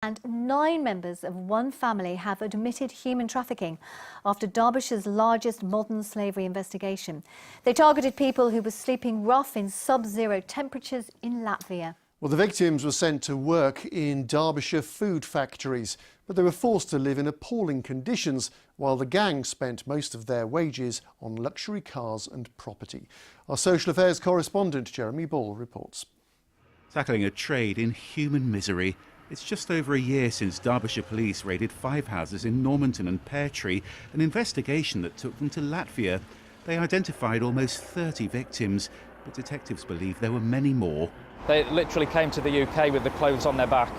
And 9 members of one family have admitted human trafficking after Derbyshire's largest modern slavery investigation. They targeted people who were sleeping rough in sub-zero temperatures in Latvia. Well, the victims were sent to work in Derbyshire food factories, but they were forced to live in appalling conditions while the gang spent most of their wages on luxury cars and property. Our social affairs correspondent Jeremy Ball reports. Tackling a trade in human misery. It's just over a year since Derbyshire police raided 5 houses in Normanton and Peartree, an investigation that took them to Latvia. They identified almost 30 victims, but detectives believe there were many more. They literally came to the UK with the clothes on their back.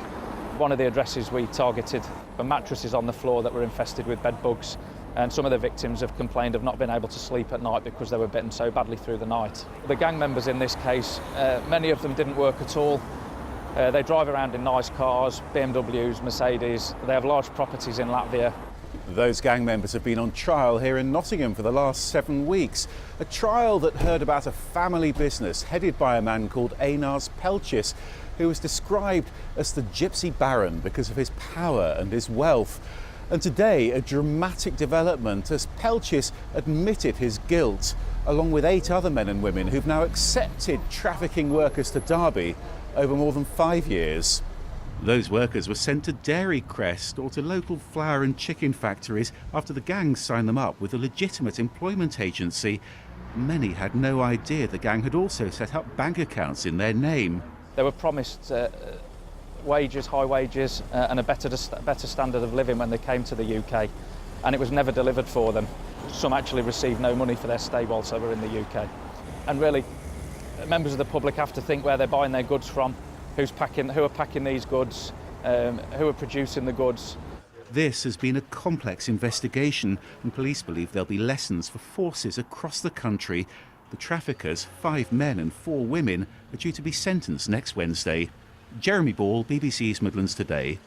One of the addresses we targeted were mattresses on the floor that were infested with bed bugs, and some of the victims have complained of not being able to sleep at night because they were bitten so badly through the night. The gang members in this case, many of them didn't work at all. They drive around in nice cars, BMWs, Mercedes. They have large properties in Latvia. Those gang members have been on trial here in Nottingham for the last 7 weeks. A trial that heard about a family business headed by a man called Einars Pelchis, who was described as the Gypsy Baron because of his power and his wealth. And today, a dramatic development as Pelchis admitted his guilt, along with 8 other men and women who've now accepted trafficking workers to Derby over more than 5 years. Those workers were sent to Dairy Crest or to local flour and chicken factories after the gang signed them up with a legitimate employment agency. Many had no idea the gang had also set up bank accounts in their name. They were promised wages, high wages, and a better standard of living when they came to the UK, and it was never delivered for them. Some actually received no money for their stay whilst they were in the UK. And really, members of the public have to think where they're buying their goods from, who are packing these goods, who are producing the goods. This has been a complex investigation, and police believe there'll be lessons for forces across the country. The traffickers, 5 men and 4 women, are due to be sentenced next Wednesday. Jeremy Ball, BBC's Midlands Today.